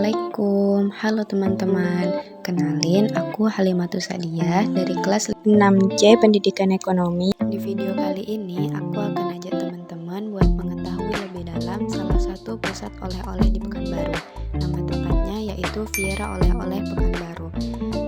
Assalamualaikum, halo teman-teman. Kenalin, aku Halimatus Sadiah dari kelas 6C Pendidikan Ekonomi. Di video kali ini, aku akan ajak teman-teman buat mengetahui lebih dalam salah satu pusat oleh-oleh di Pekanbaru. Nama tempatnya yaitu Viera Oleh-oleh Pekanbaru.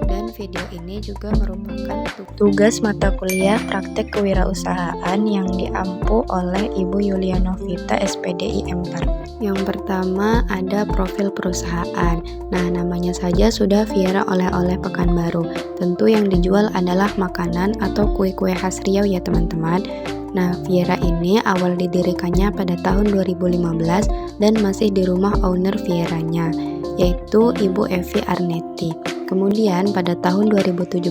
Dan video ini juga merupakan tugas mata kuliah praktek kewirausahaan yang diampu oleh Ibu Yulianovita SPDI M4. Yang pertama ada profil perusahaan. Nah, namanya saja sudah Viera Oleh-oleh Pekanbaru. Tentu yang dijual adalah makanan atau kue-kue khas Riau ya teman-teman. Nah, Viera ini awal didirikannya pada tahun 2015 dan masih di rumah owner Vieranya, yaitu Ibu Evi Arneti. Kemudian pada tahun 2017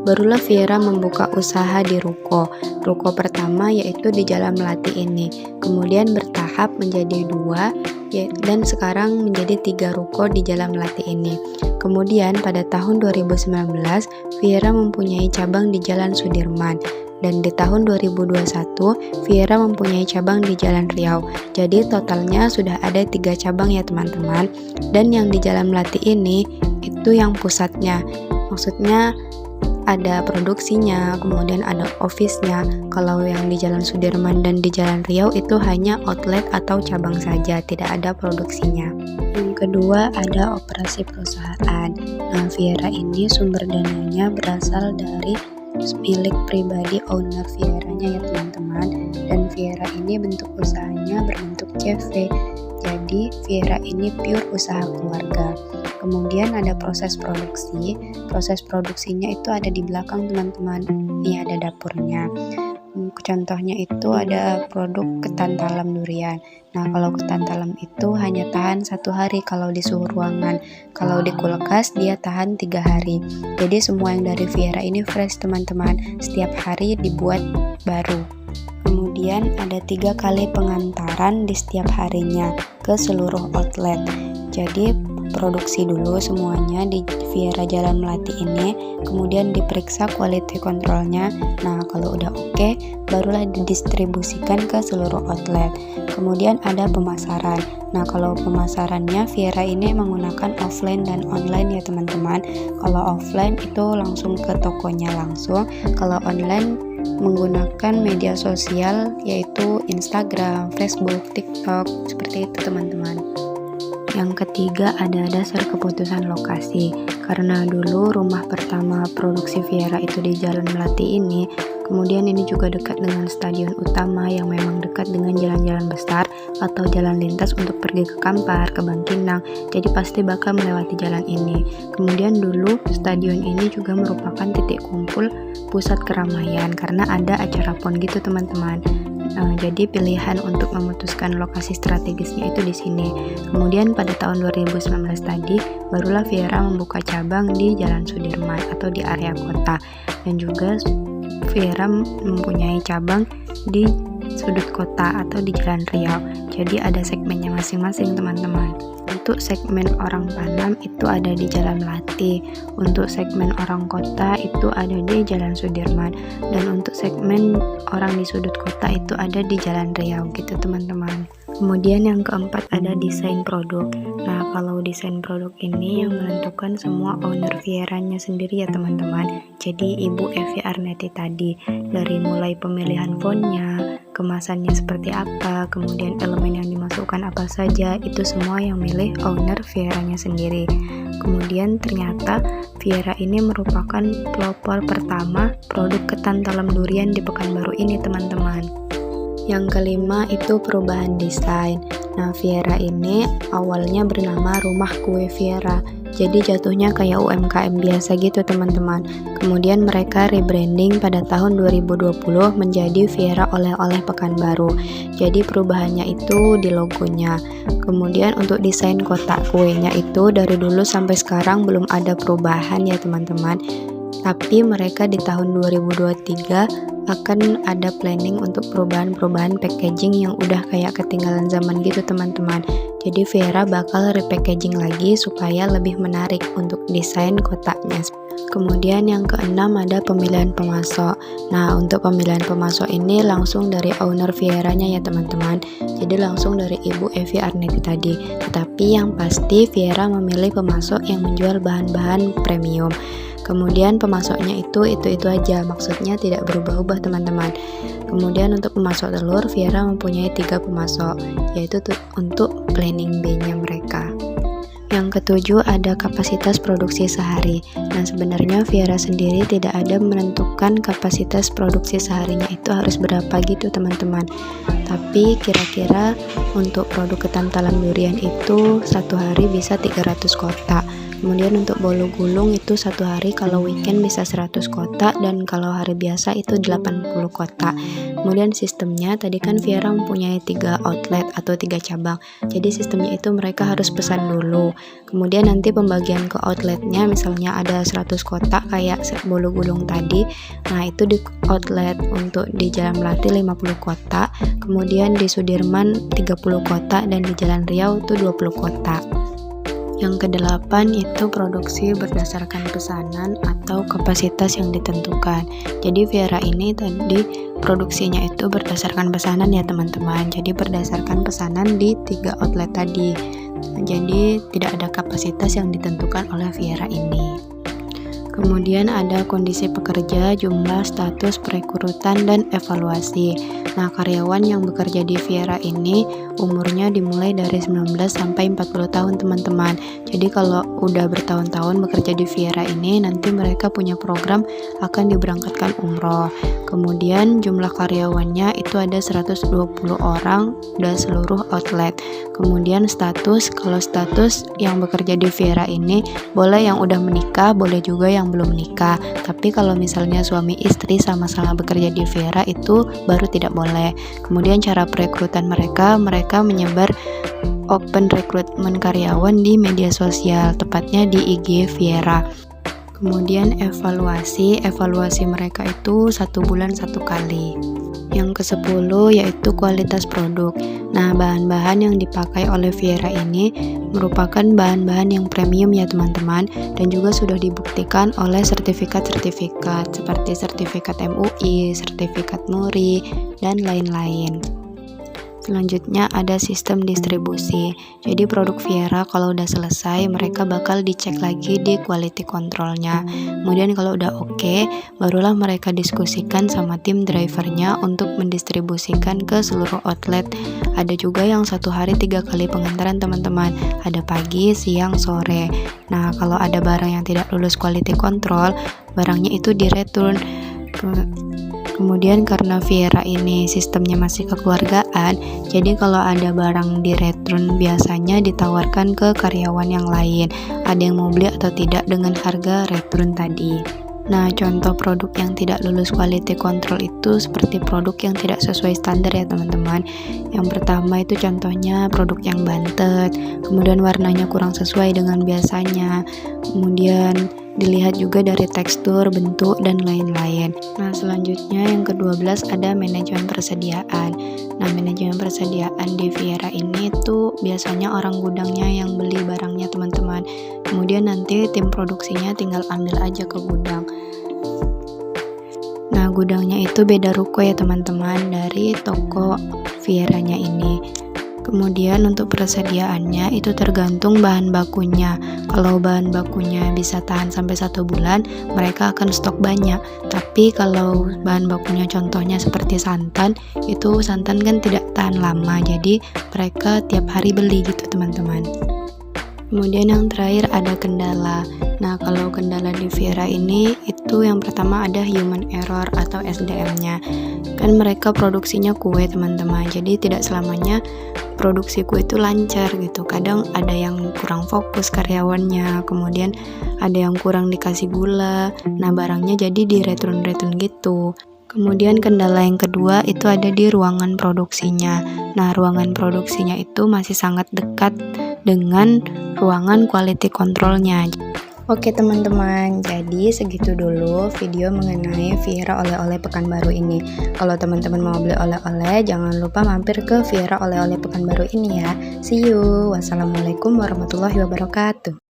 barulah Viera membuka usaha di ruko. Ruko pertama yaitu di Jalan Melati ini. Kemudian bertahap menjadi 2 dan sekarang menjadi 3 ruko di Jalan Melati ini. Kemudian pada tahun 2019 Viera mempunyai cabang di Jalan Sudirman. Dan di tahun 2021 Viera mempunyai cabang di Jalan Riau. Jadi totalnya sudah ada 3 cabang ya teman-teman. Dan yang di Jalan Melati ini itu yang pusatnya. Maksudnya ada produksinya, kemudian ada office-nya. Kalau yang di Jalan Sudirman dan di Jalan Riau itu hanya outlet atau cabang saja, tidak ada produksinya. Yang kedua ada operasi perusahaan. Nah, Viera ini sumber dananya berasal dari milik pribadi owner Vieranya ya teman-teman. Dan Viera ini bentuk usahanya berbentuk CV. Jadi Viera ini pure usaha keluarga. Kemudian ada proses produksi. Proses produksinya itu ada di belakang teman-teman. Ini ada dapurnya. Contohnya itu ada produk ketan talam durian. Nah, kalau ketan talam itu hanya tahan 1 hari kalau di suhu ruangan. Kalau di kulkas dia tahan 3 hari. Jadi semua yang dari Viera ini fresh teman-teman. Setiap hari dibuat baru. Kemudian ada 3 kali pengantaran di setiap harinya ke seluruh outlet. Jadi produksi dulu semuanya di Viera Jalan Melati ini, kemudian diperiksa quality controlnya. Nah, kalau udah oke, barulah didistribusikan ke seluruh outlet. Kemudian ada pemasaran. Nah, kalau pemasarannya Viera ini menggunakan offline dan online ya teman-teman. Kalau offline itu langsung ke tokonya langsung. Kalau online menggunakan media sosial yaitu Instagram, Facebook, TikTok, seperti itu teman-teman. Yang ketiga ada dasar keputusan lokasi. Karena dulu rumah pertama produksi Viera itu di Jalan Melati ini, kemudian ini juga dekat dengan stadion utama yang memang dekat dengan jalan-jalan besar atau jalan lintas untuk pergi ke Kampar, ke Bangkinang. Jadi pasti bakal melewati jalan ini. Kemudian dulu stadion ini juga merupakan titik kumpul pusat keramaian karena ada acara PON gitu teman-teman. Jadi pilihan untuk memutuskan lokasi strategisnya itu di sini. Kemudian pada tahun 2019 tadi barulah Viera membuka cabang di Jalan Sudirman atau di area kota. Dan juga Viera mempunyai cabang di sudut kota atau di Jalan Riau. Jadi ada segmennya masing-masing teman-teman. Untuk segmen orang Panam itu ada di Jalan Melati. Untuk segmen orang kota itu ada di Jalan Sudirman. Dan untuk segmen orang di sudut kota itu ada di Jalan Riau gitu teman-teman. Kemudian yang keempat ada desain produk. Nah, kalau desain produk ini yang menentukan semua owner Vieranya sendiri ya teman-teman. Jadi Ibu Evi Arneti tadi, dari mulai pemilihan fontnya, kemasannya seperti apa, kemudian elemen yang dimasukkan apa saja, itu semua yang milih owner Vieranya sendiri. Kemudian ternyata Viera ini merupakan pelopor pertama produk ketan talam durian di Pekanbaru ini teman-teman. Yang kelima itu perubahan desain. Nah, Viera ini awalnya bernama Rumah Kue Viera. Jadi jatuhnya kayak UMKM biasa gitu teman-teman. Kemudian mereka rebranding pada tahun 2020 menjadi Viera Oleh-oleh Pekanbaru. Jadi perubahannya itu di logonya. Kemudian untuk desain kotak kuenya itu dari dulu sampai sekarang belum ada perubahan ya teman-teman. Tapi mereka di tahun 2023 akan ada planning untuk perubahan-perubahan packaging yang udah kayak ketinggalan zaman gitu teman-teman. Jadi Viera bakal repackaging lagi supaya lebih menarik untuk desain kotaknya. Kemudian yang keenam ada pemilihan pemasok. Nah, untuk pemilihan pemasok ini langsung dari owner Vieranya ya teman-teman. Jadi langsung dari Ibu Evi Arneti tadi. Tetapi yang pasti Viera memilih pemasok yang menjual bahan-bahan premium. Kemudian pemasoknya itu aja, maksudnya tidak berubah-ubah teman-teman. Kemudian untuk pemasok telur, Viera mempunyai 3 pemasok, yaitu untuk planning B-nya mereka. Yang ketujuh ada kapasitas produksi sehari. Nah, sebenarnya Viera sendiri tidak ada menentukan kapasitas produksi seharinya itu harus berapa gitu teman-teman. Tapi kira-kira untuk produk ketantalan durian itu satu hari bisa 300 kotak. Kemudian untuk bolu gulung itu satu hari kalau weekend bisa 100 kotak dan kalau hari biasa itu 80 kotak. Kemudian sistemnya tadi kan Viera mempunyai 3 outlet atau 3 cabang. Jadi sistemnya itu mereka harus pesan dulu. Kemudian nanti pembagian ke outletnya misalnya ada 100 kotak kayak bolu gulung tadi. Nah, itu di outlet untuk di Jalan Melati 50 kotak. Kemudian di Sudirman 30 kotak dan di Jalan Riau itu 20 kotak. Yang kedelapan itu produksi berdasarkan pesanan atau kapasitas yang ditentukan. Jadi Viera ini tadi produksinya itu berdasarkan pesanan ya teman-teman. Jadi berdasarkan pesanan di 3 outlet tadi. Jadi tidak ada kapasitas yang ditentukan oleh Viera ini. Kemudian ada kondisi pekerja, jumlah, status, perekrutan, dan evaluasi. Nah, karyawan yang bekerja di Viera ini umurnya dimulai dari 19 sampai 40 tahun teman-teman. Jadi kalau udah bertahun-tahun bekerja di Viera ini, nanti mereka punya program akan diberangkatkan umroh. Kemudian jumlah karyawannya itu ada 120 orang dari seluruh outlet. Kemudian status, kalau status yang bekerja di Viera ini boleh yang udah menikah, boleh juga yang belum menikah. Tapi kalau misalnya suami istri sama-sama bekerja di Viera itu baru tidak boleh. Kemudian cara perekrutan mereka menyebar open rekrutmen karyawan di media sosial, tepatnya di IG Viera. Kemudian evaluasi mereka itu 1 bulan 1 kali. Yang ke-10 yaitu kualitas produk. Nah, bahan-bahan yang dipakai oleh Viera ini merupakan bahan-bahan yang premium ya teman-teman, dan juga sudah dibuktikan oleh sertifikat-sertifikat seperti sertifikat MUI, sertifikat MURI, dan lain-lain. Selanjutnya ada sistem distribusi. Jadi produk Viera kalau udah selesai, mereka bakal dicek lagi di quality controlnya. Kemudian kalau udah oke, barulah mereka diskusikan sama tim drivernya untuk mendistribusikan ke seluruh outlet. Ada juga yang 1 hari 3 kali pengantaran teman-teman. Ada pagi, siang, sore. Nah, kalau ada barang yang tidak lulus quality control, barangnya itu di-return. Kemudian karena Viera ini sistemnya masih kekeluargaan, jadi kalau ada barang di return biasanya ditawarkan ke karyawan yang lain. Ada yang mau beli atau tidak dengan harga return tadi. Nah, contoh produk yang tidak lulus quality control itu seperti produk yang tidak sesuai standar ya teman-teman. Yang pertama itu contohnya produk yang bantet, kemudian warnanya kurang sesuai dengan biasanya, kemudian dilihat juga dari tekstur, bentuk, dan lain-lain. Nah, selanjutnya yang ke-12 ada manajemen persediaan. Nah, manajemen persediaan di Viera ini tuh biasanya orang gudangnya yang beli barangnya teman-teman. Kemudian nanti tim produksinya tinggal ambil aja ke gudang. Nah, gudangnya itu beda ruko ya teman-teman dari toko Vieranya ini. Kemudian untuk persediaannya itu tergantung bahan bakunya. Kalau bahan bakunya bisa tahan sampai 1 bulan, mereka akan stok banyak. Tapi kalau bahan bakunya contohnya seperti santan, itu santan kan tidak tahan lama. Jadi mereka tiap hari beli gitu teman-teman. Kemudian yang terakhir ada kendala. Nah, kalau kendala di Viera ini itu yang pertama ada human error atau SDM-nya. Kan mereka produksinya kue teman-teman. Jadi tidak selamanya produksi kue itu lancar gitu. Kadang ada yang kurang fokus karyawannya, kemudian ada yang kurang dikasih gula. Nah, barangnya jadi di return gitu. Kemudian kendala yang kedua itu ada di ruangan produksinya. Nah, ruangan produksinya itu masih sangat dekat dengan ruangan quality controlnya. Oke teman-teman, jadi segitu dulu video mengenai Viera oleh-oleh Pekanbaru ini. Kalau teman-teman mau beli oleh-oleh, jangan lupa mampir ke Viera oleh-oleh Pekanbaru ini ya. See you. Wassalamualaikum warahmatullahi wabarakatuh.